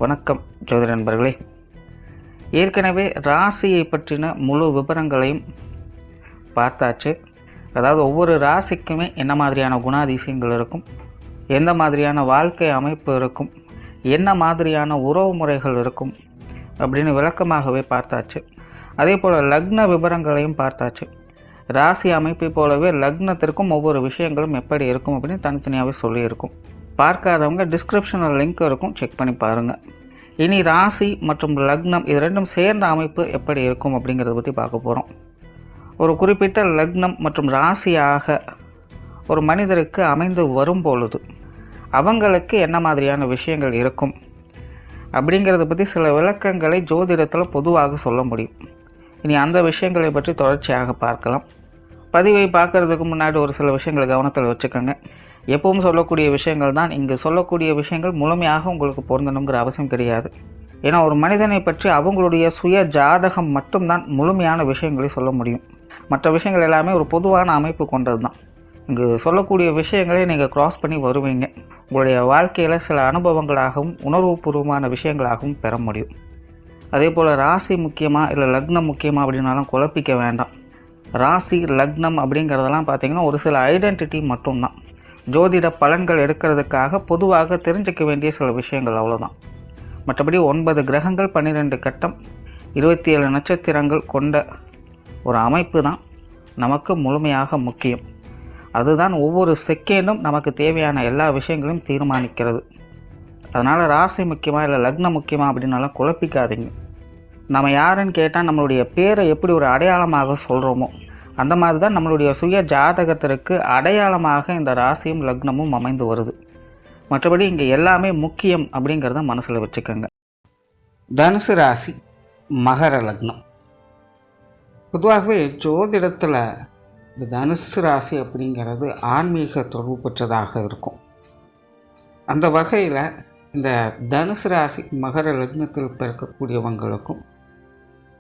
வணக்கம் ஜோதிட நண்பர்களே. ஏற்கனவே ராசியை பற்றின முழு விவரங்களையும் பார்த்தாச்சு. அதாவது ஒவ்வொரு ராசிக்குமே என்ன மாதிரியான குணாதிசயங்கள் இருக்கும், எந்த மாதிரியான வாழ்க்கை அமைப்பு இருக்கும், என்ன மாதிரியான உறவு முறைகள் இருக்கும் அப்படின்னு விளக்கமாகவே பார்த்தாச்சு. அதே போல் லக்ன விவரங்களையும் பார்த்தாச்சு. ராசி அமைப்பை போலவே லக்னத்திற்கும் ஒவ்வொரு விஷயங்களும் எப்படி இருக்கும் அப்படின்னு தனித்தனியாகவே சொல்லியிருக்கும். பார்க்காதவங்க டிஸ்கிரிப்ஷனில் லிங்க் இருக்கும், செக் பண்ணி பாருங்கள். இனி ராசி மற்றும் லக்னம் இது ரெண்டும் சேர்ந்த அமைப்பு எப்படி இருக்கும் அப்படிங்கிறத பற்றி பார்க்க போகிறோம். ஒரு குறிப்பிட்ட லக்னம் மற்றும் ராசியாக ஒரு மனிதருக்கு அமைந்து வரும் பொழுது அவங்களுக்கு என்ன மாதிரியான விஷயங்கள் இருக்கும் அப்படிங்கிறத பற்றி சில விளக்கங்களை ஜோதிடத்தில் பொதுவாக சொல்ல முடியும். இனி அந்த விஷயங்களை பற்றி தொடர்ச்சியாக பார்க்கலாம். பதிவை பார்க்குறதுக்கு முன்னாடி ஒரு சில விஷயங்களை கவனத்தில் வச்சுக்கோங்க. எப்பவும் சொல்லக்கூடிய விஷயங்கள் தான். இங்கு சொல்லக்கூடிய விஷயங்கள் முழுமையாக உங்களுக்கு பொருந்தணுங்கிற அவசியம் கிடையாது. ஏன்னா ஒரு மனிதனை பற்றி அவங்களுடைய சுய ஜாதகம் மட்டும்தான் முழுமையான விஷயங்களை சொல்ல முடியும். மற்ற விஷயங்கள் எல்லாமே ஒரு பொதுவான அமைப்பு கொண்டது தான். இங்கு சொல்லக்கூடிய விஷயங்களை நீங்கள் கிராஸ் பண்ணி வருவீங்க. உங்களுடைய வாழ்க்கையில் சில அனுபவங்களாகவும் உணர்வுபூர்வமான விஷயங்களாகவும் பெற முடியும். அதே போல் ராசி முக்கியமாக இல்லை லக்னம் முக்கியமாக அப்படின்னாலும் குழப்பிக்க வேண்டாம். ராசி லக்னம் அப்படிங்கிறதெல்லாம் பார்த்திங்கன்னா ஒரு சில ஐடென்டிட்டி மட்டும்தான். ஜோதிட பலன்கள் எடுக்கிறதுக்காக பொதுவாக தெரிஞ்சிக்க வேண்டிய சில விஷயங்கள் அவ்வளோதான். மற்றபடி 9 கிரகங்கள் 12 கட்டம் 27 நட்சத்திரங்கள் கொண்ட ஒரு அமைப்பு தான் நமக்கு முழுமையாக முக்கியம். அதுதான் ஒவ்வொரு செகண்டும் நமக்கு தேவையான எல்லா விஷயங்களையும் தீர்மானிக்கிறது. அதனால் ராசி முக்கியமாக இல்லை லக்னம் முக்கியமாக அப்படின்னாலும் குழப்பிக்காதீங்க. நம்ம யாருன்னு கேட்டால் நம்மளுடைய பேரை எப்படி ஒரு அடையாளமாக சொல்கிறோமோ அந்த மாதிரி தான் நம்மளுடைய சுய ஜாதகத்திற்கு அடையாளமாக இந்த ராசியும் லக்னமும் அமைந்து வருது. மற்றபடி இங்கே எல்லாமே முக்கியம் அப்படிங்கிறத மனசில் வச்சுக்கோங்க. தனுசு ராசி, மகர லக்னம். பொதுவாகவே ஜோதிடத்தில் இந்த தனுசு ராசி அப்படிங்கிறது ஆன்மீக தொடர்பு பெற்றதாக இருக்கும். அந்த வகையில் இந்த தனுசு ராசி மகர லக்னத்தில் பிறக்கக்கூடியவங்களுக்கும்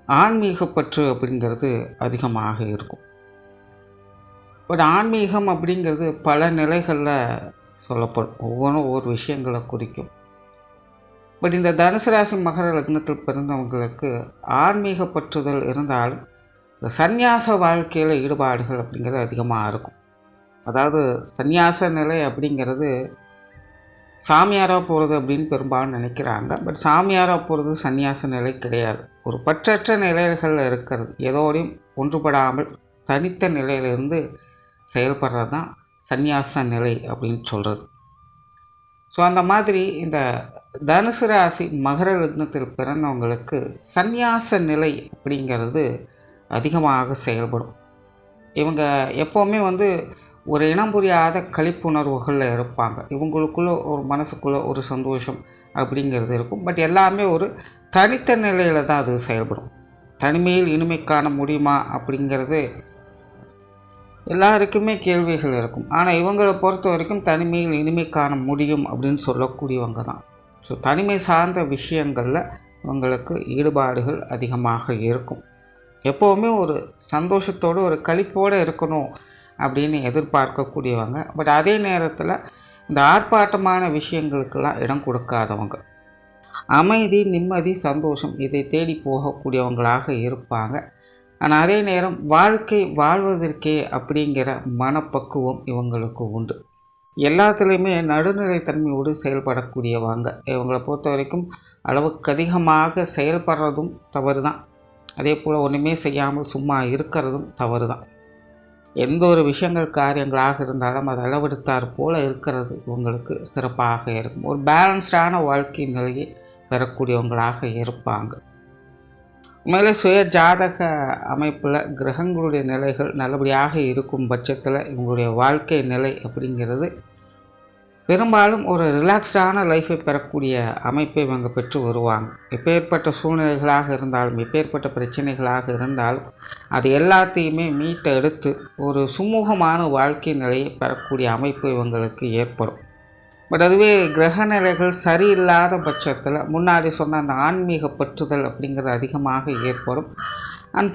ஆன்மீக பற்று அப்படிங்கிறது அதிகமாக இருக்கும். பட் ஆன்மீகம் அப்படிங்கிறது பல நிலைகளில் சொல்லப்படும், ஒவ்வொன்றும் ஒவ்வொரு விஷயங்களை குறிக்கும். பட் இந்த தனுசு ராசி மகர லக்னத்தில் பிறந்தவங்களுக்கு ஆன்மீக பற்றுதல் இருந்தாலும் இந்த சந்நியாச வாழ்க்கையில் ஈடுபாடுகள் அப்படிங்கிறது அதிகமாக இருக்கும். அதாவது சந்நியாச நிலை அப்படிங்கிறது சாமியாராக போகிறது அப்படின்னு பெரும்பாலும் நினைக்கிறாங்க. பட் சாமியாராக போகிறது சந்நியாச நிலை கிடையாது. ஒரு பற்றற்ற நிலைகளில் இருக்கிறது, எதோடையும் ஒன்றுபடாமல் தனித்த நிலையிலிருந்து செயல்படுறது தான் சந்நியாச நிலை அப்படின்னு சொல்கிறது. ஸோ அந்த மாதிரி இந்த தனுசு ராசி மகர லக்னத்தில் பிறந்தவங்களுக்கு சந்நியாச நிலை அப்படிங்கிறது அதிகமாக செயல்படும். இவங்க எப்போவுமே ஒரு இனம் புரியாத களிப்புணர்வுகளில் இருப்பாங்க. இவங்களுக்குள்ளே ஒரு மனசுக்குள்ளே ஒரு சந்தோஷம் அப்படிங்கிறது இருக்கும். பட் எல்லாமே ஒரு தனித்த நிலையில் தான் அது செயல்படும். தனிமையில் இனிமை காண முடியுமா அப்படிங்கிறது எல்லாருக்குமே கேள்விகள் இருக்கும். ஆனால் இவங்களை பொறுத்த வரைக்கும் தனிமையில் இனிமை காண முடியும் அப்படின்னு சொல்லக்கூடியவங்க தான். ஸோ தனிமை சார்ந்த விஷயங்களில் இவங்களுக்கு ஈடுபாடுகள் அதிகமாக இருக்கும். எப்போவுமே ஒரு சந்தோஷத்தோடு ஒரு களிப்போடு இருக்கணும் அப்படின்னு எதிர்பார்க்கக்கூடியவங்க. பட் அதே நேரத்தில் இந்த ஆர்ப்பாட்டமான விஷயங்களுக்கெல்லாம் இடம் கொடுக்காதவங்க. அமைதி, நிம்மதி, சந்தோஷம் இதை தேடி போகக்கூடியவங்களாக இருப்பாங்க. ஆனால் அதே நேரம் வாழ்க்கை வாழ்வதற்கே அப்படிங்கிற மனப்பக்குவம் இவங்களுக்கு உண்டு. எல்லாத்துலேயுமே நடுநிலைத்தன்மையோடு செயல்படக்கூடியவங்க. இவங்களை பொறுத்த வரைக்கும் அளவுக்கு அதிகமாக செயல்படுறதும் தவறு தான். அதே போல் ஒன்றுமே செய்யாமல் சும்மா இருக்கிறதும் தவறு தான். எந்த ஒரு விஷயங்கள் காரியங்களாக இருந்தாலும் அது அளவெடுத்தார் போல் இருக்கிறது உங்களுக்கு சிறப்பாக இருக்கும். ஒரு பேலன்ஸ்டான வாழ்க்கை நிலையை பெறக்கூடியவங்களாக இருப்பாங்க. உண்மையிலே சுய ஜாதக அமைப்பில் கிரகங்களுடைய நிலைகள் நல்லபடியாக இருக்கும் பட்சத்தில் இவங்களுடைய வாழ்க்கை நிலை அப்படிங்கிறது பெரும்பாலும் ஒரு ரிலாக்ஸ்டான லைஃப்பை பெறக்கூடிய அமைப்பை இவங்க பெற்று வருவாங்க. எப்பேற்பட்ட சூழ்நிலைகளாக இருந்தாலும், எப்பேற்பட்ட பிரச்சனைகளாக இருந்தாலும் அது எல்லாத்தையுமே மீட்டு எடுத்து ஒரு சுமூகமான வாழ்க்கை நிலையை பெறக்கூடிய அமைப்பு இவங்களுக்கு ஏற்படும். பட் அதுவே கிரக நிலைகள் சரியில்லாத பட்சத்தில் முன்னாடி சொன்ன அந்த ஆன்மீக பற்றுதல் அப்படிங்கிறது அதிகமாக ஏற்படும்.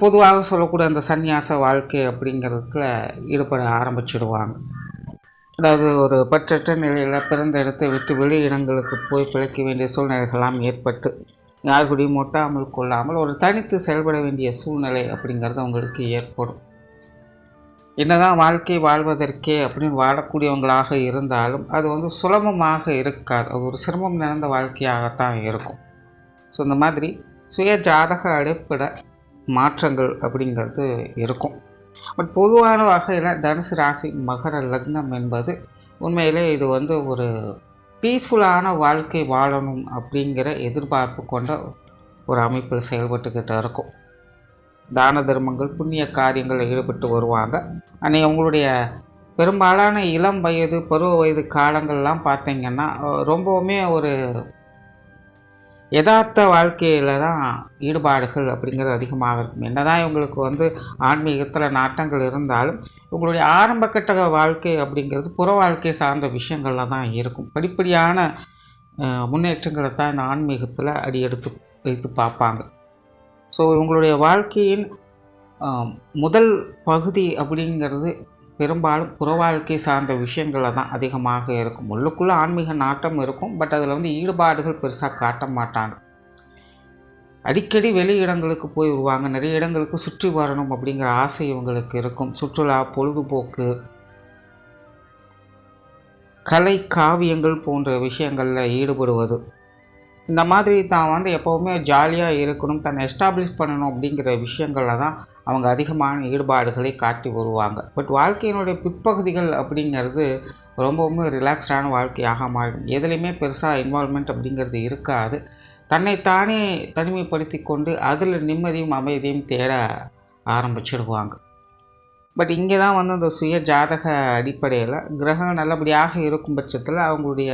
பொதுவாக சொல்லக்கூடிய அந்த சந்நியாச வாழ்க்கை அப்படிங்கிறதுல ஈடுபட ஆரம்பிச்சிடுவாங்க. அதாவது ஒரு பற்றற்ற நிலையில் பிறந்த இடத்தை விட்டு வெளி இடங்களுக்கு போய் பிழைக்க வேண்டிய சூழ்நிலைகள்லாம் ஏற்பட்டு யார் கூடயும் ஒட்டாமல் கொள்ளாமல் ஒரு தனித்து செயல்பட வேண்டிய சூழ்நிலை அப்படிங்கிறது அவங்களுக்கு ஏற்படும். என்னதான் வாழ்க்கை வாழ்வதற்கே அப்படின்னு வாழக்கூடியவங்களாக இருந்தாலும் அது சுலபமாக இருக்காது. அது ஒரு சிரமம் நிறைந்த வாழ்க்கையாகத்தான் இருக்கும். ஸோ இந்த மாதிரி சுய ஜாதக அடிப்படை மாற்றங்கள் அப்படிங்கிறது இருக்கும். பட் பொதுவான வகையில் தனுசு ராசி மகர லக்னம் என்பது உண்மையிலே இது ஒரு பீஸ்ஃபுல்லான வாழ்க்கை வாழணும் அப்படிங்கிற எதிர்பார்ப்பு கொண்ட ஒரு அமைப்பில் செயல்பட்டுக்கிட்டு இருக்கும். தான தர்மங்கள் புண்ணிய காரியங்களில் ஈடுபட்டு வருவாங்க. அன்றைக்கி அவங்களுடைய பெரும்பாலான இளம் வயது பருவ வயது காலங்கள்லாம் பார்த்திங்கன்னா ரொம்பவுமே ஒரு யதார்த்த வாழ்க்கையில் தான் ஈடுபாடுகள் அப்படிங்கிறது அதிகமாக இருக்கும். என்ன தான் இவங்களுக்கு ஆன்மீகத்தில் நாட்டங்கள் இருந்தாலும் இவங்களுடைய ஆரம்பக்கட்ட வாழ்க்கை அப்படிங்கிறது புற வாழ்க்கை சார்ந்த விஷயங்களில் தான் இருக்கும். படிப்படியான முன்னேற்றங்களை தான் இந்த ஆன்மீகத்தில் அடியெடுத்து வைத்து பார்ப்பாங்க. ஸோ இவங்களுடைய வாழ்க்கையின் முதல் பகுதி அப்படிங்கிறது பெரும்பாலும் புற வாழ்க்கை சார்ந்த விஷயங்களில் தான் அதிகமாக இருக்கும். உள்ளுக்குள்ளே ஆன்மீக நாட்டம் இருக்கும். பட் அதில் ஈடுபாடுகள் பெருசாக காட்ட மாட்டாங்க. அடிக்கடி வெளி இடங்களுக்கு போய் வருவாங்க. நிறைய இடங்களுக்கு சுற்றி வரணும் அப்படிங்கிற ஆசை இவங்களுக்கு இருக்கும். சுற்றுலா, பொழுதுபோக்கு, கலை, காவியங்கள் போன்ற விஷயங்களில் ஈடுபடுவது, இந்த மாதிரி தான் எப்போவுமே ஜாலியாக இருக்கணும், தன்னை எஸ்டாப்ளிஷ் பண்ணணும் அப்படிங்கிற விஷயங்களில் தான் அவங்க அதிகமான ஈடுபாடுகளை காட்டி வருவாங்க. பட் வாழ்க்கையினுடைய பிற்பகுதிகள் அப்படிங்கிறது ரொம்பவுமே ரிலாக்ஸ்டான வாழ்க்கையாக மாறும். எதுலேயுமே பெருசாக இன்வால்மெண்ட் அப்படிங்கிறது இருக்காது. தன்னைத்தானே தனிமைப்படுத்தி கொண்டு அதில் நிம்மதியும் அமைதியும் தேட ஆரம்பிச்சிடுவாங்க. பட் இங்கே தான் இந்த சுய ஜாதக அடிப்படையில் கிரகம் நல்லபடியாக இருக்கும் பட்சத்தில் அவங்களுடைய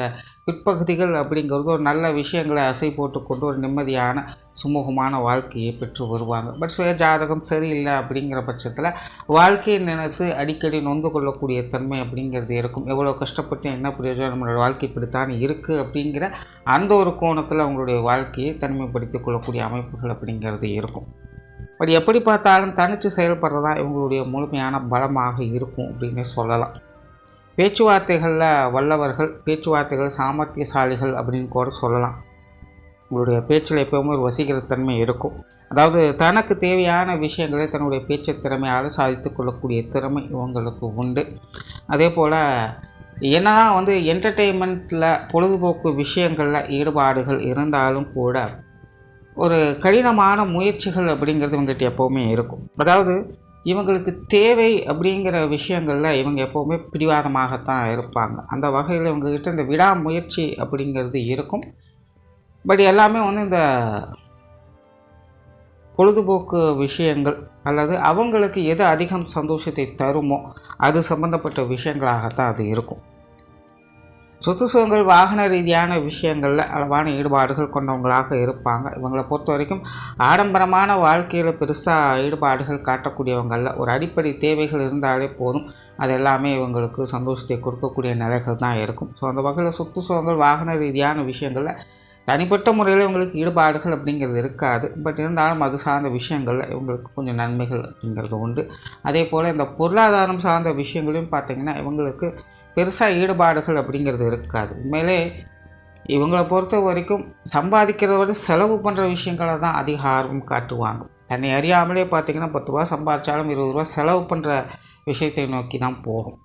பிற்பகுதிகள் அப்படிங்கிறது ஒரு நல்ல விஷயங்களை அசை போட்டுக்கொண்டு ஒரு நிம்மதியான சுமூகமான வாழ்க்கையை பெற்று வருவாங்க. பட் சுய ஜாதகம் சரியில்லை அப்படிங்கிற பட்சத்தில் வாழ்க்கையை நினைத்து அடிக்கடி நொந்து கொள்ளக்கூடிய தன்மை அப்படிங்கிறது இருக்கும். எவ்வளோ கஷ்டப்பட்டு என்ன பிரயோஜனம், நம்மளோட வாழ்க்கை இப்படித்தான் இருக்குது அப்படிங்கிற அந்த ஒரு கோணத்தில் அவங்களுடைய வாழ்க்கையை தனிமைப்படுத்திக் கொள்ளக்கூடிய அமைப்புகள் அப்படிங்கிறது இருக்கும். பட் எப்படி பார்த்தாலும் தனித்து செயல்படுறதா இவங்களுடைய முழுமையான பலமாக இருக்கும் அப்படின்னு சொல்லலாம். பேச்சுவார்த்தைகளில் வல்லவர்கள், பேச்சுவார்த்தைகள் சாமர்த்தியசாலிகள் அப்படின்னு கூட சொல்லலாம். உங்களுடைய பேச்சில் எப்போவுமே ஒரு வசீகரத்தன்மை இருக்கும். அதாவது தனக்கு தேவையான விஷயங்களை தன்னுடைய பேச்சு திறமையால் சாதித்து கொள்ளக்கூடிய திறமை இவங்களுக்கு உண்டு. அதே போல் என்னதான் என்டர்டெயின்மெண்ட்டில் பொழுதுபோக்கு விஷயங்களில் ஈடுபாடுகள் இருந்தாலும் கூட ஒரு கடினமான முயற்சிகள் அப்படிங்கிறது இவங்ககிட்ட எப்போவுமே இருக்கும். அதாவது இவங்களுக்கு தேவை அப்படிங்கிற விஷயங்களில் இவங்க எப்போவுமே பிடிவாதமாகத்தான் இருப்பாங்க. அந்த வகையில் இவங்ககிட்ட இந்த விடாமுயற்சி அப்படிங்கிறது இருக்கும். பட் எல்லாமே இந்த பொழுதுபோக்கு விஷயங்கள் அல்லது அவங்களுக்கு எது அதிகம் சந்தோஷத்தை தருமோ அது சம்பந்தப்பட்ட விஷயங்களாகத்தான் அது இருக்கும். சொத்து சுகங்கள், வாகன ரீதியான விஷயங்களில் அளவான ஈடுபாடுகள் கொண்டவங்களாக இருப்பாங்க. இவங்களை பொறுத்த வரைக்கும் ஆடம்பரமான வாழ்க்கையில் பெருசாக ஈடுபாடுகள் காட்டக்கூடியவங்களில் ஒரு அடிப்படை தேவைகள் இருந்தாலே போதும். அது எல்லாமே இவங்களுக்கு சந்தோஷத்தை கொடுக்கக்கூடிய நிலைகள் தான் இருக்கும். ஸோ அந்த வகையில் சொத்து சுகங்கள், வாகன ரீதியான விஷயங்களில் தனிப்பட்ட முறையில் இவங்களுக்கு ஈடுபாடுகள் அப்படிங்கிறது இருக்காது. பட் இருந்தாலும் அது சார்ந்த விஷயங்களில் இவங்களுக்கு கொஞ்சம் நன்மைகள் அப்படிங்கிறது உண்டு. அதே போல் இந்த பொருளாதாரம் சார்ந்த விஷயங்களையும் பார்த்திங்கன்னா இவங்களுக்கு பெருசாக ஈடுபாடுகள் அப்படிங்கிறது இருக்காது. உண்மையிலே இவங்களை பொறுத்த வரைக்கும் சம்பாதிக்கிறத விட செலவு பண்ணுற விஷயங்களை தான் அதிக ஆர்வம் காட்டுவாங்க. தன்னை அறியாமலே பார்த்திங்கன்னா 10 ரூபா சம்பாதிச்சாலும் 20 ரூபா செலவு பண்ணுற விஷயத்தை நோக்கி தான் போகும்.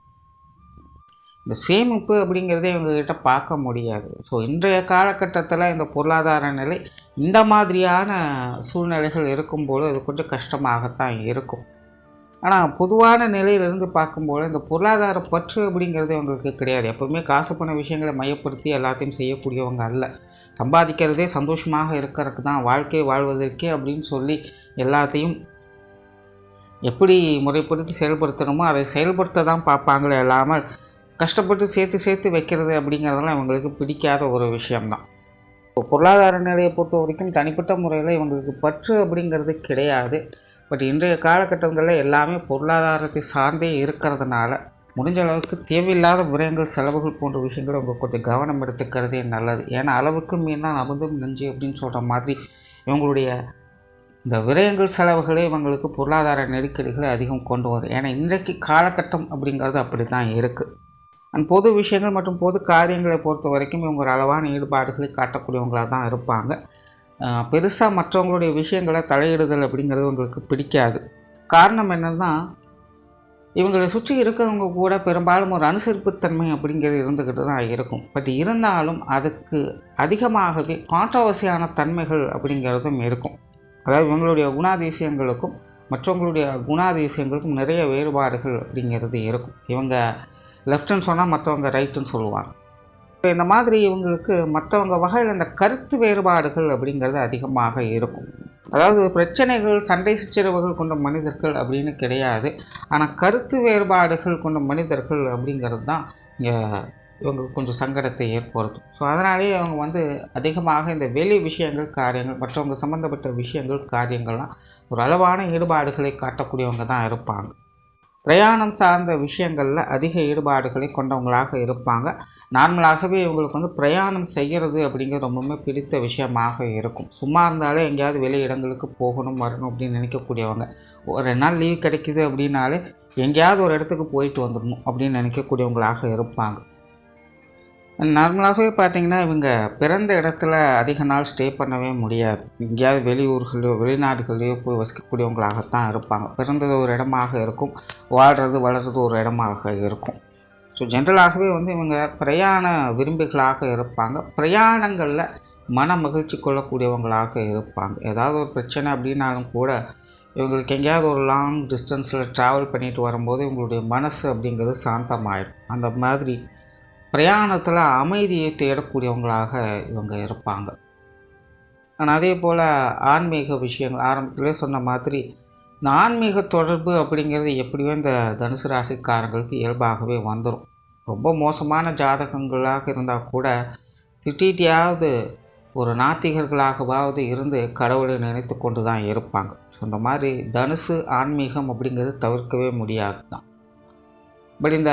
இந்த சேமிப்பு அப்படிங்கிறதே இவங்ககிட்ட பார்க்க முடியாது. ஸோ இன்றைய காலகட்டத்தில் இந்த பொருளாதார நிலை இந்த மாதிரியான சூழ்நிலைகள் இருக்கும்போது அது கொஞ்சம் கஷ்டமாகத்தான் இருக்கும். ஆனால் பொதுவான நிலையிலிருந்து பார்க்கும்போது இந்த பொருளாதார பற்று அப்படிங்கிறது அவங்களுக்கு கிடையாது. எப்போவுமே காசு பண விஷயங்களை மையப்படுத்தி எல்லாத்தையும் செய்யக்கூடியவங்க அல்ல. சம்பாதிக்கிறதே சந்தோஷமாக இருக்கிறதுக்கு தான், வாழ்க்கை வாழ்வதற்கே அப்படின்னு சொல்லி எல்லாத்தையும் எப்படி முறைப்படுத்தி செயல்படுத்தணுமோ அதை செயல்படுத்த தான் பார்ப்பாங்களே இல்லாமல் கஷ்டப்பட்டு சேர்த்து வைக்கிறது அப்படிங்கிறதெல்லாம் இவங்களுக்கு பிடிக்காத ஒரு விஷயம்தான். இப்போ பொருளாதார நிலையை பொறுத்த வரைக்கும் தனிப்பட்ட முறையில் இவங்களுக்கு பற்று அப்படிங்கிறது கிடையாது. பட் இன்றைய காலகட்டங்களில் எல்லாமே பொருளாதாரத்தை சார்ந்தே இருக்கிறதுனால முடிஞ்ச அளவுக்கு தேவையில்லாத விரயங்கள், செலவுகள் போன்ற விஷயங்களை அவங்க கொஞ்சம் கவனம் எடுத்துக்கிறதே நல்லது. ஏன்னா அளவுக்கு மீறினால் அமுதும் நெஞ்சு அப்படின்னு சொல்கிற மாதிரி இவங்களுடைய இந்த விரயங்கள், செலவுகளே இவங்களுக்கு பொருளாதார நெருக்கடிகளை அதிகம் கொண்டு வரும். ஏன்னா இன்றைக்கு காலகட்டம் அப்படிங்கிறது அப்படி தான் இருக்குது. அண்ட் பொது விஷயங்கள் மற்றும் பொது காரியங்களை பொறுத்த வரைக்கும் இவங்க ஒரு அளவான ஈடுபாடுகளை காட்டக்கூடியவங்களாக தான் இருப்பாங்க. பெருசாக மற்றவங்களுடைய விஷயங்களை தலையிடுதல் அப்படிங்கிறது உங்களுக்கு பிடிக்காது. காரணம் என்னன்னா, இவங்களை சுற்றி இருக்கிறவங்க கூட பெரும்பாலும் ஒரு அனுசரிப்புத்தன்மை அப்படிங்கிறது இருந்துக்கிட்டு தான் இருக்கும். பட் இருந்தாலும் அதுக்கு அதிகமாகவே கான்ட்ரவர்சியான தன்மைகள் அப்படிங்கிறதும் இருக்கும். அதாவது இவங்களுடைய குணாதிசயங்களுக்கும் மற்றவங்களுடைய குணாதிசயங்களுக்கும் நிறைய வேறுபாடுகள் அப்படிங்கிறது இருக்கும். இவங்க லெஃப்ட்டுன்னு சொன்னால் மற்றவங்க ரைட்டுன்னு சொல்லுவாங்க. இந்த மாதிரி இவங்களுக்கு மற்றவங்க வகையில் இந்த கருத்து வேறுபாடுகள் அப்படிங்கிறது அதிகமாக இருக்கும். அதாவது பிரச்சனைகள், சண்டை சச்சரவுகள் கொண்ட மனிதர்கள் அப்படின்னு கிடையாது. ஆனால் கருத்து வேறுபாடுகள் கொண்ட மனிதர்கள் அப்படிங்கிறது தான் இங்கே இவங்களுக்கு கொஞ்சம் சங்கடத்தை ஏற்படுத்தும். ஸோ அதனாலேயே அவங்க அதிகமாக இந்த வெளி விஷயங்கள், காரியங்கள், மற்றவங்க சம்மந்தப்பட்ட விஷயங்கள், காரியங்கள்லாம் ஒரு அளவான ஈடுபாடுகளை காட்டக்கூடியவங்க தான் இருப்பாங்க. பிரயாணம் சார்ந்த விஷயங்களில் அதிக ஈடுபாடுகளை கொண்டவங்களாக இருப்பாங்க. நார்மலாகவே இவங்களுக்கு பிரயாணம் செய்கிறது அப்படிங்கிறது ரொம்பவுமே பிடித்த விஷயமாக இருக்கும். சும்மா இருந்தாலே எங்கேயாவது வெளி இடங்களுக்கு போகணும் வரணும் அப்படின்னு நினைக்கக்கூடியவங்க. ஒரு 2 நாள் லீவ் கிடைக்கிது அப்படின்னாலே எங்கேயாவது ஒரு இடத்துக்கு போயிட்டு வந்துடணும் அப்படின்னு நினைக்கக்கூடியவங்களாக இருப்பாங்க. நார்மலாகவே பார்த்திங்கன்னா இவங்க பிறந்த இடத்துல அதிக நாள் ஸ்டே பண்ணவே முடியாது. எங்கேயாவது வெளியூர்களையோ வெளிநாடுகளையோ போய் வசிக்கக்கூடியவங்களாகத்தான் இருப்பாங்க. பிறந்தது ஒரு இடமாக இருக்கும், வாழ்கிறது வளர்கிறது ஒரு இடமாக இருக்கும். ஸோ ஜென்ரலாகவே இவங்க பிரயாண விரும்பிகளாக இருப்பாங்க. பிரயாணங்களில் மன மகிழ்ச்சி கொள்ளக்கூடியவங்களாக இருப்பாங்க. ஏதாவது ஒரு பிரச்சனை அப்படின்னாலும் கூட இவங்களுக்கு எங்கேயாவது ஒரு லாங் டிஸ்டன்ஸில் ட்ராவல் பண்ணிட்டு வரும்போது இவங்களுடைய மனசு அப்படிங்கிறது சாந்தமாயிடும். அந்த மாதிரி பிரயாணத்தில் அமைதியை தேடக்கூடியவங்களாக இவங்க இருப்பாங்க. ஆனால் அதே போல் ஆன்மீக விஷயங்கள் ஆரம்பத்திலே சொன்ன மாதிரி இந்த ஆன்மீக தொடர்பு அப்படிங்கிறது எப்படியோ இந்த தனுசு ராசிக்காரங்களுக்கு இயல்பாகவே வந்துடும். ரொம்ப மோசமான ஜாதகங்களாக இருந்தால் கூட திட்டியாவது ஒரு நாத்திகர்களாகவாவது இருந்து கடவுளை நினைத்து கொண்டு தான் இருப்பாங்க. ஸோ இந்த மாதிரி தனுசு ஆன்மீகம் அப்படிங்கிறது தவிர்க்கவே முடியாது தான். பட் இந்த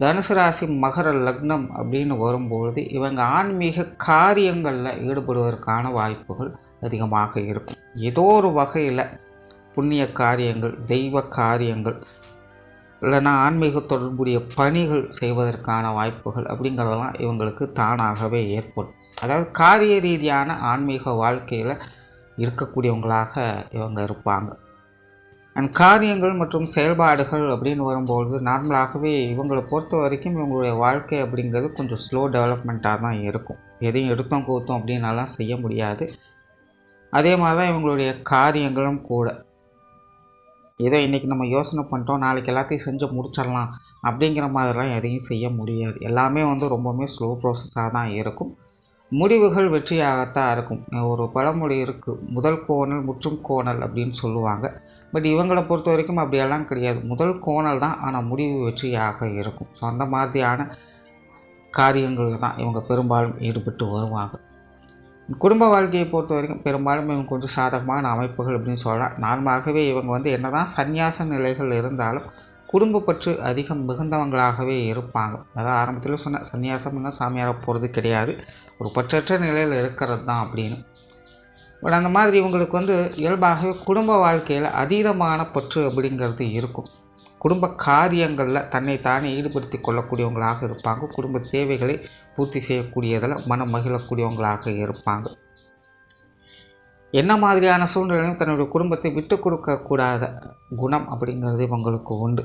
தனுசு ராசி மகர லக்னம் அப்படின்னு வரும்பொழுது இவங்க ஆன்மீக காரியங்களில் ஈடுபடுவதற்கான வாய்ப்புகள் அதிகமாக இருக்கும். ஏதோ ஒரு வகையில் புண்ணிய காரியங்கள், தெய்வ காரியங்கள், இல்லைன்னா ஆன்மீக தொடர்புடைய பணிகள் செய்வதற்கான வாய்ப்புகள் அப்படிங்கிறதெல்லாம் இவங்களுக்கு தானாகவே ஏற்படும். அதாவது காரிய ரீதியான ஆன்மீக வாழ்க்கையில் இருக்கக்கூடியவங்களாக இவங்க இருப்பாங்க. அண்ட் காரியங்கள் மற்றும் செயல்பாடுகள் அப்படின்னு வரும்பொழுது நார்மலாகவே இவங்களை பொறுத்த வரைக்கும் இவங்களுடைய வாழ்க்கை அப்படிங்கிறது கொஞ்சம் ஸ்லோ டெவலப்மெண்ட்டாக தான் இருக்கும். எதையும் எடுத்தோம் கூத்தோம் அப்படின்னாலாம் செய்ய முடியாது. அதே மாதிரி தான் இவங்களுடைய காரியங்களும் கூட. ஏதோ இன்றைக்கி நம்ம யோசனை பண்ணிட்டோம், நாளைக்கு எல்லாத்தையும் செஞ்சு முடிச்சிடலாம் அப்படிங்கிற மாதிரிலாம் எதையும் செய்ய முடியாது. எல்லாமே ரொம்பவுமே ஸ்லோ ப்ராசஸாக தான் இருக்கும். முடிவுகள் வெற்றியாகத்தான் இருக்கும். ஒரு பழமொழி இருக்குது, முதல் கோணல் முற்றும் கோணல் அப்படின்னு சொல்லுவாங்க. பட் இவங்களை பொறுத்த வரைக்கும் அப்படியெல்லாம் கிடையாது. முதல் கோணல் தான், ஆனால் முடிவு வெற்றியாக இருக்கும். ஸோ அந்த மாதிரியான காரியங்கள் தான் இவங்க பெரும்பாலும் ஈடுபட்டு வருவாங்க. குடும்ப வாழ்க்கையை பொறுத்த வரைக்கும் பெரும்பாலும் இவங்க கொஞ்சம் சாதகமான அமைப்புகள் அப்படின்னு சொல்லலாம். நார்மலாகவே இவங்க என்ன தான் சந்நியாச நிலைகள் இருந்தாலும் குடும்ப பற்று அதிகம் மிகுந்தவங்களாகவே இருப்பாங்க. அதாவது ஆரம்பத்தில் சொன்ன சந்நியாசம்னா சாமியாரை போகிறது கிடையாது, ஒரு பற்றற்ற நிலையில் இருக்கிறது தான் அப்படின்னு. பட் அந்த மாதிரி இவங்களுக்கு இயல்பாகவே குடும்ப வாழ்க்கையில் அதீதமான பற்று அப்படிங்கிறது இருக்கும். குடும்ப காரியங்களில் தன்னை தானே ஈடுபடுத்தி கொள்ளக்கூடியவங்களாக இருப்பாங்க. குடும்ப தேவைகளை பூர்த்தி செய்யக்கூடியதில் மனம் மகிழக்கூடியவங்களாக இருப்பாங்க. என்ன மாதிரியான சூழ்நிலையும் தன்னுடைய குடும்பத்தை விட்டு கொடுக்கக்கூடாத குணம் அப்படிங்கிறது இவங்களுக்கு உண்டு.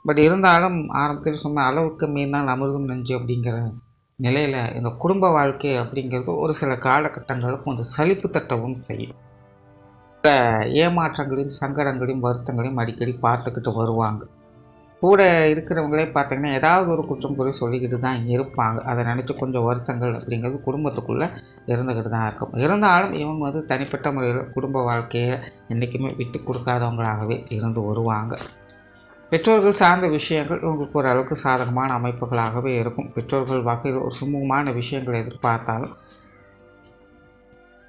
பட் இருந்தாலும் ஆரம்பத்தில் சொன்ன அளவுக்கு மீறினால் அமிர்தம் நெஞ்சு அப்படிங்கிற நிலையில் இந்த குடும்ப வாழ்க்கை அப்படிங்கிறது ஒரு சில காலகட்டங்களுக்கு கொஞ்சம் சலிப்பு தட்டவும் செய்யும். ஏமாற்றங்களையும் சங்கடங்களையும் வருத்தங்களையும் அடிக்கடி பார்த்துக்கிட்டு வருவாங்க. கூட இருக்கிறவங்களே பார்த்திங்கன்னா ஏதாவது ஒரு குற்றம் குறை சொல்லிக்கிட்டு தான் இருப்பாங்க. அதை நினச்சி கொஞ்சம் வருத்தங்கள் அப்படிங்கிறது குடும்பத்துக்குள்ளே இருந்துக்கிட்டு தான் இருக்கும். இருந்தாலும் இவங்க தனிப்பட்ட முறையில் குடும்ப வாழ்க்கையை என்றைக்குமே விட்டு கொடுக்காதவங்களாகவே இருந்து வருவாங்க. பெற்றோர்கள் சார்ந்த விஷயங்கள் இவங்களுக்கு ஓரளவுக்கு சாதகமான அமைப்புகளாகவே இருக்கும். பெற்றோர்கள் வகையில் ஒரு சுமூகமான விஷயங்களை எதிர்பார்த்தாலும்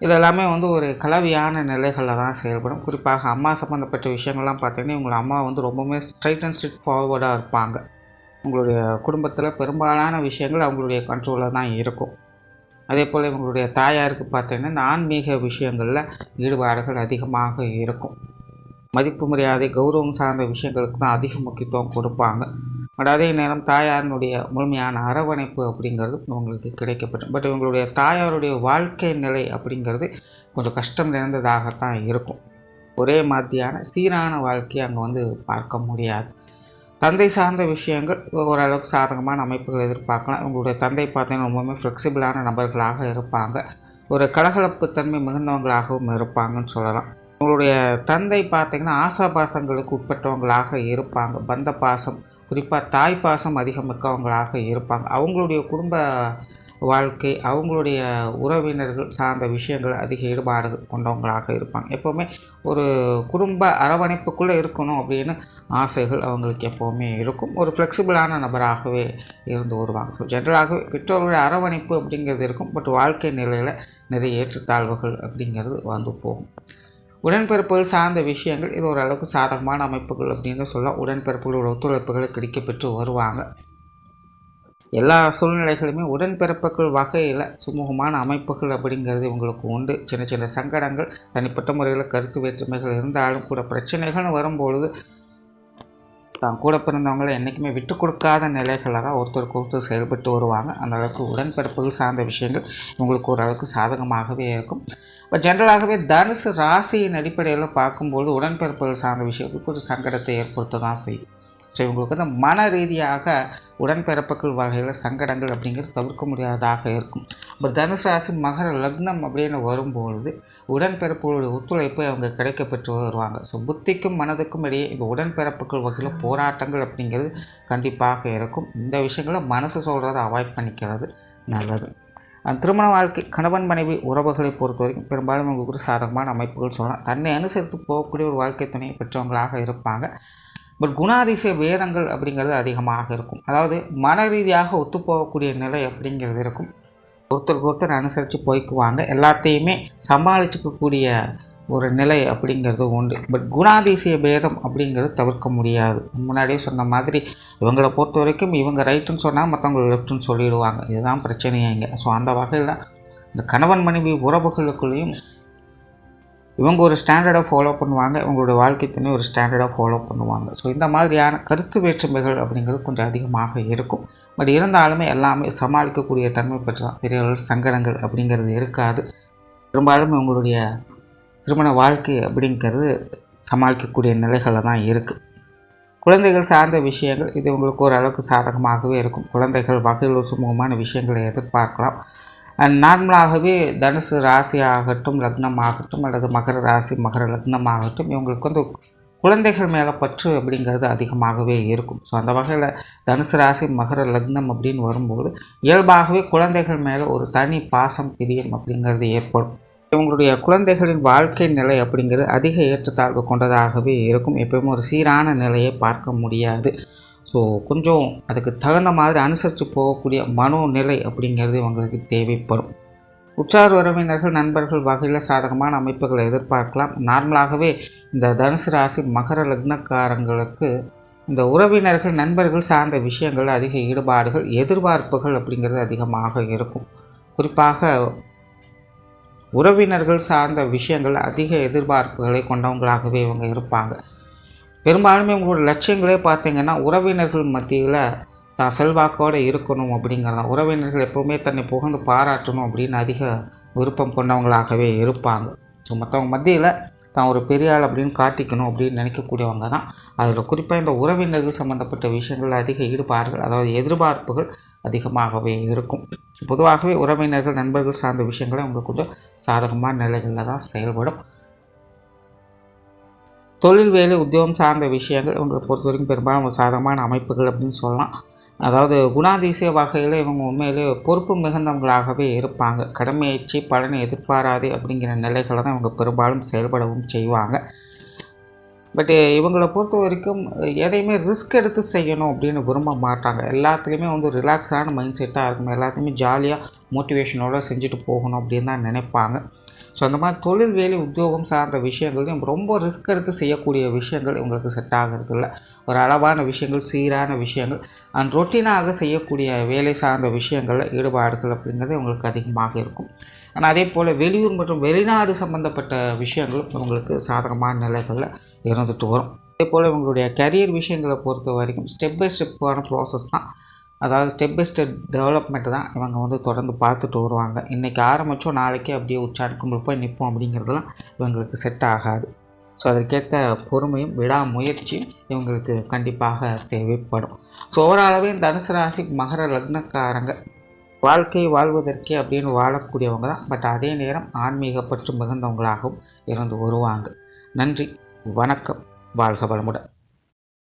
இதெல்லாமே ஒரு கலவையான நிலைகளில் தான் செயல்படும். குறிப்பாக அம்மா சம்மந்தப்பட்ட விஷயங்கள்லாம் பார்த்திங்கன்னா இவங்களோட அம்மா ரொம்பவுமே ஸ்ட்ரைட் அண்ட் ஸ்ட்ரிக்ட் ஃபார்வர்டாக இருப்பாங்க. உங்களுடைய குடும்பத்தில் பெரும்பாலான விஷயங்கள் அவங்களுடைய கண்ட்ரோலில் தான் இருக்கும். அதே போல் இவங்களுடைய தாயாருக்கு பார்த்திங்கன்னா இந்த ஆன்மீக விஷயங்களில் ஈடுபாடுகள் அதிகமாக இருக்கும். மதிப்பு மரியாதை கௌரவம் சார்ந்த விஷயங்களுக்கு தான் அதிக முக்கியத்துவம் கொடுப்பாங்க. பட் அதே நேரம் தாயாரினுடைய முழுமையான அரவணைப்பு அப்படிங்கிறது இவங்களுக்கு கிடைக்கப்படும். பட் இவங்களுடைய தாயாருடைய வாழ்க்கை நிலை அப்படிங்கிறது கொஞ்சம் கஷ்டம் நிறைந்ததாகத்தான் இருக்கும். ஒரே மாதிரியான சீரான வாழ்க்கையை அங்கே வந்து பார்க்க முடியாது. தந்தை சார்ந்த விஷயங்கள் ஓரளவுக்கு சாதகமான அமைப்புகள் எதிர்பார்க்கலாம். இவங்களுடைய தந்தை பார்த்தீங்கன்னா ரொம்பவுமே ஃப்ளெக்சிபிளான நபர்களாக இருப்பாங்க. ஒரு கலகலப்பு தன்மை மிகுந்தவங்களாகவும் இருப்பாங்கன்னு சொல்லலாம். உங்களுடைய தந்தை பார்த்திங்கன்னா ஆசாபாசங்களுக்கு உட்பட்டவங்களாக இருப்பாங்க. பந்த பாசம், குறிப்பாக தாய் பாசம் அதிகம் மிக்கவங்களாக இருப்பாங்க. அவங்களுடைய குடும்ப வாழ்க்கை, அவங்களுடைய உறவினர்கள் சார்ந்த விஷயங்கள் அதிக ஈடுபாடுகள் கொண்டவங்களாக இருப்பாங்க. எப்போவுமே ஒரு குடும்ப அரவணைப்புக்குள்ளே இருக்கணும் அப்படின்னு ஆசைகள் அவங்களுக்கு எப்போவுமே இருக்கும். ஒரு ஃப்ளெக்சிபிளான நபராகவே இருந்து வருவாங்க. ஸோ ஜென்ரலாகவே பெற்றோர்களுடைய அரவணைப்பு அப்படிங்கிறது இருக்கும். பட் வாழ்க்கை நிலையில் நிறைய ஏற்றத்தாழ்வுகள் அப்படிங்கிறது வந்து போகும். உடன்பிறப்புகள் சார்ந்த விஷயங்கள் இது ஓரளவுக்கு சாதகமான அமைப்புகள் அப்படின்னு சொல்லலாம். உடன்பிறப்புகளோட ஒத்துழைப்புகளை கிடைக்கப்பெற்று வருவாங்க. எல்லா சூழ்நிலைகளுமே உடன்பிறப்புகள் வகையில் சுமூகமான அமைப்புகள் அப்படிங்கிறது இவங்களுக்கு உண்டு. சின்ன சின்ன சங்கடங்கள், தனிப்பட்ட முறையில் கருத்து வேற்றுமைகள் இருந்தாலும் கூட பிரச்சனைகள்னு வரும்பொழுது தான் கூட பிறந்தவங்களை என்றைக்குமே விட்டு கொடுக்காத நிலைகளில் தான் ஒருத்தருக்கு ஒருத்தர் செயல்பட்டு வருவாங்க. அந்த அளவுக்கு உடன்பிறப்புகள் சார்ந்த விஷயங்கள் இவங்களுக்கு ஓரளவுக்கு சாதகமாகவே இருக்கும். இப்போ ஜென்ரலாகவே தனுசு ராசியின் அடிப்படையில் பார்க்கும்போது உடன்பிறப்புகள் சார்ந்த விஷயத்துக்கு ஒரு சங்கடத்தை ஏற்படுத்த தான் செய்யும். ஸோ இவங்களுக்கு வந்து மன ரீதியாக உடன்பிறப்புகள் வகையில் சங்கடங்கள் அப்படிங்கிறது தவிர்க்க முடியாததாக இருக்கும். இப்போ தனுசு ராசி மகர லக்னம் அப்படின்னு வரும்பொழுது உடன்பிறப்புகளுடைய ஒத்துழைப்பை அவங்க கிடைக்கப்பெற்று வருவாங்க. ஸோ புத்திக்கும் மனதுக்கும் இடையே இந்த உடன்பிறப்புகள் வகையில் போராட்டங்கள் அப்படிங்கிறது கண்டிப்பாக இருக்கும். இந்த விஷயங்களை மனசு சொல்கிறத அவாய்ட் பண்ணிக்கிறது நல்லது. திருமண வாழ்க்கை, கணவன் மனைவி உறவுகளை பொறுத்த வரைக்கும் பெரும்பாலும் உங்களுக்கு ஒரு சாதகமான அமைப்புகள் சொல்லலாம். தன்னை அனுசரித்து போகக்கூடிய ஒரு வாழ்க்கை துணையை பெற்றவங்களாக இருப்பாங்க. பட் குணாதிசய வேதங்கள் அப்படிங்கிறது அதிகமாக இருக்கும். அதாவது மன ரீதியாக ஒத்துப்போகக்கூடிய நிலை அப்படிங்கிறது இருக்கும். ஒருத்தருக்கு ஒருத்தர் அனுசரித்து போய்க்குவாங்க. எல்லாத்தையுமே சமாளிச்சுக்கக்கூடிய ஒரு நிலை அப்படிங்கிறது உண்டு. பட் குணாதிசய பேதம் அப்படிங்கிறது தவிர்க்க முடியாது. முன்னாடியே சொன்ன மாதிரி இவங்களை பொறுத்த வரைக்கும் இவங்க ரைட்டுன்னு சொன்னால் மற்றவங்க லெஃப்ட்டுன்னு சொல்லிடுவாங்க. இதுதான் பிரச்சனையே இங்கே. ஸோ அந்த வகையில் இந்த கணவன் மனைவி உறவுகளுக்குள்ளேயும் இவங்க ஒரு ஸ்டாண்டர்டாக ஃபாலோ பண்ணுவாங்க, இவங்களோட வாழ்க்கை துணை ஒரு ஸ்டாண்டர்டாக ஃபாலோ பண்ணுவாங்க. ஸோ இந்த மாதிரியான கருத்து வேற்றுமைகள் அப்படிங்கிறது கொஞ்சம் அதிகமாக இருக்கும். பட் இருந்தாலுமே எல்லாமே சமாளிக்கக்கூடிய தன்மை பெற்று தான். பெரிய அளவு சங்கடங்கள் அப்படிங்கிறது இருக்காது. பெரும்பாலும் இவங்களுடைய திருமண வாழ்க்கை அப்படிங்கிறது சமாளிக்கக்கூடிய நிலைகளில் தான் இருக்குது. குழந்தைகள் சார்ந்த விஷயங்கள் இது உங்களுக்கு ஓரளவுக்கு சாதகமாகவே இருக்கும். குழந்தைகள் வகையில் சுமூகமான விஷயங்களை எதிர்பார்க்கலாம். நார்மலாகவே தனுசு ராசி ஆகட்டும், லக்னம் ஆகட்டும், அல்லது மகர ராசி மகர லக்னம் ஆகட்டும், இவங்களுக்கு வந்து குழந்தைகள் மேலே பற்று அப்படிங்கிறது அதிகமாகவே இருக்கும். ஸோ அந்த வகையில் தனுசு ராசி மகர லக்னம் அப்படின்னு வரும்போது இயல்பாகவே குழந்தைகள் மேலே ஒரு தனி பாசம் பிரியம் அப்படிங்கிறது ஏற்படும். இவங்களுடைய குழந்தைகளின் வாழ்க்கை நிலை அப்படிங்கிறது அதிக ஏற்றத்தாழ்வு கொண்டதாகவே இருக்கும். எப்பவுமே ஒரு சீரான நிலையை பார்க்க முடியாது. ஸோ கொஞ்சம் அதுக்கு தகுந்த மாதிரி அனுசரித்து போகக்கூடிய மனோநிலை அப்படிங்கிறது இவங்களுக்கு தேவைப்படும். உற்றார் உறவினர்கள் நண்பர்கள் வகையில் சாதகமான அமைப்புகளை எதிர்பார்க்கலாம். நார்மலாகவே இந்த தனுசு ராசி மகர லக்னக்காரங்களுக்கு இந்த உறவினர்கள் நண்பர்கள் சார்ந்த விஷயங்கள் அதிக ஈடுபாடுகள் எதிர்பார்ப்புகள் அப்படிங்கிறது அதிகமாக இருக்கும். குறிப்பாக உறவினர்கள் சார்ந்த விஷயங்கள் அதிக எதிர்பார்ப்புகளை கொண்டவங்களாகவே இவங்க இருப்பாங்க. பெரும்பாலுமே உங்களோட லட்சியங்களே பார்த்திங்கன்னா உறவினர்கள் மத்தியில் தான் செல்வாக்கோடு இருக்கணும் அப்படிங்கிறத. உறவினர்கள் எப்போவுமே தன்னை புகழ்ந்து பாராட்டணும் அப்படின்னு அதிக விருப்பம் கொண்டவங்களாகவே இருப்பாங்க. ஸோ மற்றவங்க மத்தியில் தான் ஒரு பெரிய ஆள் அப்படின்னு காட்டிக்கணும் அப்படின்னு நினைக்கக்கூடியவங்க தான். அதில் குறிப்பாக இந்த உறவினர்கள் சம்மந்தப்பட்ட விஷயங்கள் அதிக ஈடுபாடுகள், அதாவது எதிர்பார்ப்புகள் அதிகமாகவே இருக்கும். பொதுவாகவே உறவினர்கள் நண்பர்கள் சார்ந்த விஷயங்களை உங்களுக்கு கொஞ்சம் சாதகமான நிலைகளில் தான் செயல்படும். தொழில் வேலை உத்தியோகம் சார்ந்த விஷயங்கள் உங்களை பொறுத்த வரைக்கும் பெரும்பாலும் சாதகமான அமைப்புகள் அப்படின்னு சொல்லலாம். அதாவது குணாதிசய வகையில் இவங்க உண்மையிலே பொறுப்பு மிகுந்தவங்களாகவே இருப்பாங்க. கடமையாச்சு பலனை எதிர்பாராது அப்படிங்கிற நிலைகளை தான் இவங்க பெரும்பாலும் செயல்படவும் செய்வாங்க. பட் இவங்களை பொறுத்த வரைக்கும் எதையுமே ரிஸ்க் எடுத்து செய்யணும் அப்படின்னு விரும்ப மாட்டாங்க. எல்லாத்துலேயுமே வந்து ரிலாக்ஸான மைண்ட் செட்டாக இருக்கணும். எல்லாத்தையுமே ஜாலியாக மோட்டிவேஷனோடு செஞ்சுட்டு போகணும் அப்படின்னு தான் நினைப்பாங்க. ஸோ அந்த மாதிரி தொழில் வேலை உத்தியோகம் சார்ந்த விஷயங்களையும் ரொம்ப ரிஸ்க் எடுத்து செய்யக்கூடிய விஷயங்கள் இவங்களுக்கு செட் ஆகிறது இல்லை. ஒரு அளவான விஷயங்கள், சீரான விஷயங்கள் அண்ட் ரொட்டீனாக செய்யக்கூடிய வேலை சார்ந்த விஷயங்களில் ஈடுபாடுகள் அப்படிங்கிறது இவங்களுக்கு அதிகமாக இருக்கும். ஆனால் அதே போல் வெளியூர் மற்றும் வெளிநாடு சம்மந்தப்பட்ட விஷயங்களும் இவங்களுக்கு சாதகமான நிலைகளில் இருந்துட்டு வரும். அதே போல் இவங்களுடைய கரியர் விஷயங்களை பொறுத்த வரைக்கும் ஸ்டெப் பை ஸ்டெப்பான ப்ராசஸ் தான். அதாவது ஸ்டெப் பை ஸ்டெப் டெவலப்மெண்ட் தான் இவங்க வந்து தொடர்ந்து பார்த்துட்டு வருவாங்க. இன்றைக்கி ஆரம்பித்தோம் நாளைக்கே அப்படியே உச்சாணிக்கும்பல் போய் நிற்போம் அப்படிங்கிறதுலாம் இவங்களுக்கு செட் ஆகாது. ஸோ அதற்கேற்ற பொறுமையும் விடாமுயற்சியும் இவங்களுக்கு கண்டிப்பாக தேவைப்படும். ஸோ ஓவராலாகவே இந்த தனுசு ராசி மகர லக்னக்காரங்க வாழ்க்கையை வாழ்வதற்கே அப்படின்னு வாழக்கூடியவங்க தான். பட் அதே நேரம் ஆன்மீக பற்று மிகுந்தவங்களாகவும் இருந்து வருவாங்க. நன்றி, வணக்கம், வாழ்க வளமுடன்.